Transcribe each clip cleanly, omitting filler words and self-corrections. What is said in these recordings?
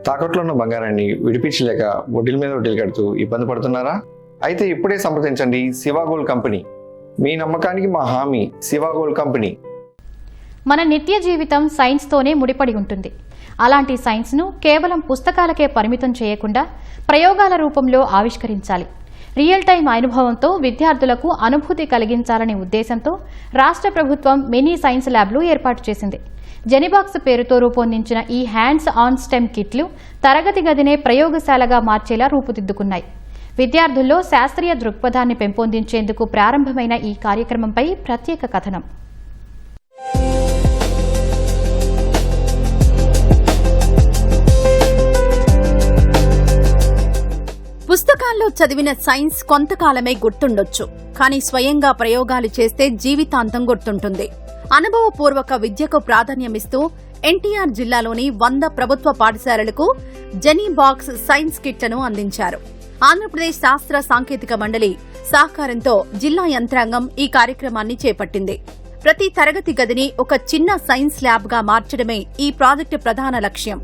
తాకట్లో ఉన్న బంగారాన్ని విడిపించలేక వడ్డీల మీద వడ్డీలు కడుతూ ఇబ్బంది పడుతున్నారా? అయితే ఇప్పుడే సంప్రదించండి శివ గోల్డ్ కంపెనీ. మీ నమ్మకానికి మా హామీ శివ గోల్డ్ కంపెనీ. మన నిత్య జీవితం సైన్స్తోనే ముడిపడి ఉంటుంది. అలాంటి సైన్స్ను కేవలం పుస్తకాలకే పరిమితం చేయకుండా ప్రయోగాల రూపంలో ఆవిష్కరించాలి. రియల్ టైం అనుభవంతో విద్యార్థులకు అనుభూతి కలిగించాలనే ఉద్దేశంతో రాష్ట్ర ప్రభుత్వం మినీ సైన్స్ ల్యాబ్లు ఏర్పాటు చేసింది. జెనీబాక్స్ పేరుతో రూపొందించిన ఈ హ్యాండ్స్ ఆన్ స్టెమ్ కిట్లు తరగతి గదినే ప్రయోగశాలగా మార్చేలా రూపుదిద్దుకున్నాయి. విద్యార్థుల్లో శాస్త్రీయ దృక్పథాన్ని పెంపొందించేందుకు ప్రారంభమైన ఈ కార్యక్రమంపై ప్రత్యేక కథనం. పుస్తకాల్లో చదివిన సైన్స్ కొంతకాలమే గుర్తుండొచ్చు, కానీ స్వయంగా ప్రయోగాలు చేస్తే జీవితాంతం గుర్తుంటుంది. అనుభవపూర్వక విద్యకు ప్రాధాన్యమిస్తూ ఎన్టీఆర్ జిల్లాలోని 100 ప్రభుత్వ పాఠశాలలకు జెనీబాక్స్ సైన్స్ కిట్లను అందించారు. ఆంధ్రప్రదేశ్ శాస్త్ర సాంకేతిక మండలి సహకారంతో జిల్లా యంత్రాంగం ఈ కార్యక్రమాన్ని చేపట్టింది. ప్రతి తరగతి గదిని ఒక చిన్న సైన్స్ ల్యాబ్ గా మార్చడమే ఈ ప్రాజెక్టు ప్రధాన లక్ష్యం.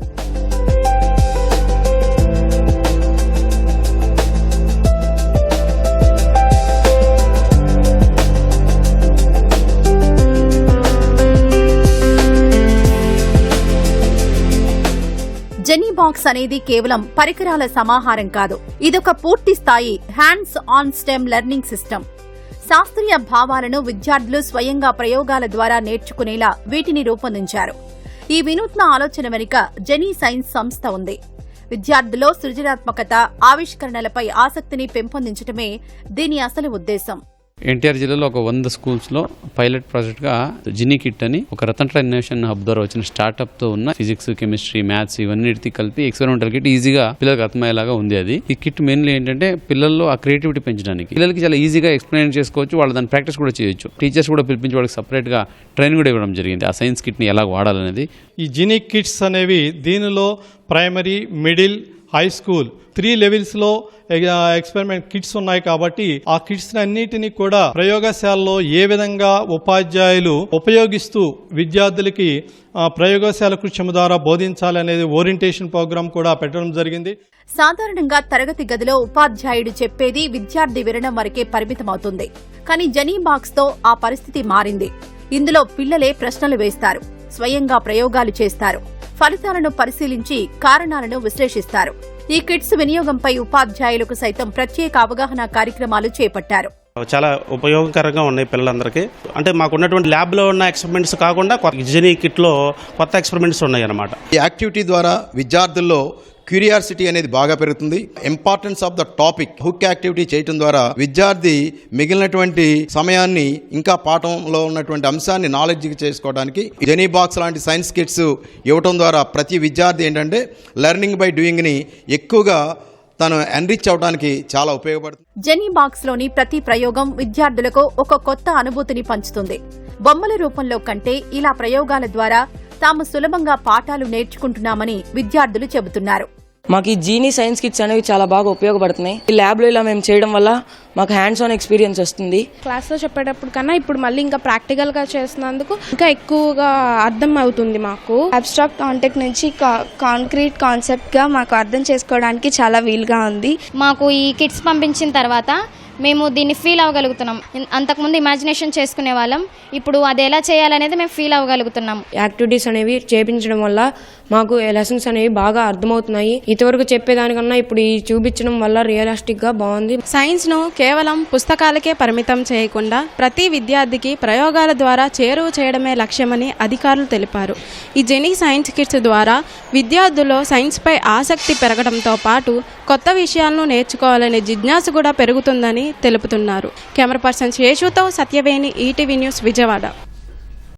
జెనీబాక్స్ అనేది కేవలం పరికరాల సమాహారం కాదు, ఇదొక పూర్తి స్థాయి hands on stem learning system. శాస్త్రీయ భావాలను విద్యార్థులు స్వయంగా ప్రయోగాల ద్వారా నేర్చుకునేలా వీటిని రూపొందించారు. ఈ వినూత్న ఆలోచన వెనుక జెనీ సైన్స్ సంస్థ ఉంది. విద్యార్థుల్లో సృజనాత్మకత, ఆవిష్కరణలపై ఆసక్తిని పెంపొందించడమే దీని అసలు ఉద్దేశం. ఎన్టీఆర్ జిల్లాలో ఒక 100 స్కూల్స్లో పైలట్ ప్రాజెక్ట్గా జినీ కిట్ అని ఒక రతన్ టాటా ఇన్నోవేషన్ హబ్ ద్వారా వచ్చిన స్టార్ట్అప్తో ఉన్న ఫిజిక్స్, కెమిస్ట్రీ, మ్యాథ్స్ ఇవన్నిటి కలిపి ఎక్స్పెరిమెంటల్ కిట్ ఈజీగా పిల్లలకు అర్థమయ్యేలాగా ఉంది. అది ఈ కిట్ మెయిన్లీ ఏంటంటే పిల్లల్లో ఆ క్రియేటివిటీ పెంచడానికి, పిల్లలకి చాలా ఈజీగా ఎక్స్ప్లెయిన్ చేసుకోవచ్చు, వాళ్ళు దాని ప్రాక్టీస్ కూడా చేయొచ్చు. టీచర్స్ కూడా పిలిపించి వాళ్ళకి సపరేట్గా ట్రైన్ కూడా ఇవ్వడం జరిగింది ఆ సైన్స్ కిట్ని ఎలా వాడాలనేది. ఈ జినీ కిట్స్ అనేవి దీనిలో ప్రైమరీ, మిడిల్, హై స్కూల్ 3 లెవెల్స్లో ఎక్స్పెరిమెంట్ కిట్స్ ఉన్నాయి. కాబట్టి ఆ కిట్స్ అన్నిటినీ కూడా ప్రయోగశాలలో ఏ విధంగా ఉపాధ్యాయులు ఉపయోగిస్తూ విద్యార్థులకి ప్రయోగశాల కృషి ద్వారా బోధించాలనేది ఓరియంటేషన్ ప్రోగ్రామ్ కూడా పెట్టడం జరిగింది. సాధారణంగా తరగతి గదిలో ఉపాధ్యాయుడు చెప్పేది విద్యార్థి వినడం వరకే పరిమితమవుతుంది. కానీ జెనీబాక్స్ తో ఆ పరిస్థితి మారింది. ఇందులో పిల్లలే ప్రశ్నలు వేస్తారు, స్వయంగా ప్రయోగాలు చేస్తారు, ఫలితాలను పరిశీలించి కారణాలను విశ్లేషిస్తారు. ఈ కిట్స్ వినియోగంపై ఉపాధ్యాయులకు సైతం ప్రత్యేక అవగాహన కార్యక్రమాలు చేపట్టారు. చాలా ఉపయోగకరంగా ఉన్నాయి పిల్లలందరికీ. అంటే మాకున్నటువంటి ల్యాబ్లో ఉన్న ఎక్స్పెరిమెంట్స్ కాకుండా జెనీ కిట్లో కొత్త ఎక్స్పెరిమెంట్స్ ఉన్నాయి అన్నమాట. ఈ యాక్టివిటీ ద్వారా విద్యార్థుల్లో క్యూరియాసిటీ అనేది బాగా పెరుగుతుంది. Importance of the topic hook activity చేయడం ద్వారా విద్యార్థి మిగిలినటువంటి సమయాన్ని ఇంకా పాఠంలో ఉన్నటువంటి అంశాన్ని నాలెడ్జ్కి చేసుకోవడానికి జెనీబాక్స్ లాంటి సైన్స్ కిట్స్ ఇవ్వటం ద్వారా ప్రతి విద్యార్థి ఏంటంటే లెర్నింగ్ బై డూయింగ్ని ఎక్కువగా తను ఎన్రిచ్ అవడానికి చాలా ఉపయోగపడుతుంది. జెనీబాక్స్ లోని ప్రతి ప్రయోగం విద్యార్థులకు ఒక కొత్త అనుభూతిని పంచుతుంది. బొమ్మల రూపంలో కంటే ఇలా ప్రయోగాల ద్వారా తాము సులభంగా పాఠాలు నేర్చుకుంటున్నామని విద్యార్థులు చెబుతున్నారు. మాకు ఈ జీనీ సైన్స్ కిట్స్ అనేవి చాలా బాగా ఉపయోగపడుతున్నాయి. ఈ ల్యాబ్లో ఇలా మేము చేయడం వల్ల మాకు హ్యాండ్స్ ఆన్ ఎక్స్పీరియన్స్ వస్తుంది. క్లాస్లో చెప్పేటప్పుడు కన్నా ఇప్పుడు మళ్ళీ ఇంకా ప్రాక్టికల్గా చేస్తున్నందుకు ఇంకా ఎక్కువగా అర్థం అవుతుంది. మాకు అబ్స్ట్రాక్ట్ కాంటెక్ట్ నుంచి కాంక్రీట్ కాన్సెప్ట్గా మాకు అర్థం చేసుకోవడానికి చాలా వీలుగా ఉంది. మాకు ఈ కిట్స్ పంపించిన తర్వాత మేము దీన్ని ఫీల్ అవ్వగలుగుతున్నాం. అంతకుముందు ఇమాజినేషన్ చేసుకునే వాళ్ళం, ఇప్పుడు అది ఎలా చేయాలనేది మేము ఫీల్ అవ్వగలుగుతున్నాం. యాక్టివిటీస్ అనేవి చేపించడం వల్ల మాకు లెసన్స్ అనేవి బాగా అర్థమవుతున్నాయి. ఇంతవరకు చెప్పేదానికన్నా ఇప్పుడు ఈ చూపించడం వల్ల రియలిస్టిక్ గా బాగుంది. సైన్స్ ను కేవలం పుస్తకాలకే పరిమితం చేయకుండా ప్రతి విద్యార్థికి ప్రయోగాల ద్వారా చేరువ చేయడమే లక్ష్యమని అధికారులు తెలిపారు. ఈ జెనీ సైన్స్ కిట్స్ ద్వారా విద్యార్థుల్లో సైన్స్ పై ఆసక్తి పెరగడంతో పాటు కొత్త విషయాలను నేర్చుకోవాలనే జిజ్ఞాస కూడా పెరుగుతుందని తెలుపుతున్నారు. కెమెరా పర్సన్ శేషుతో సత్యవేణి, ఈటీవీ న్యూస్, విజయవాడ.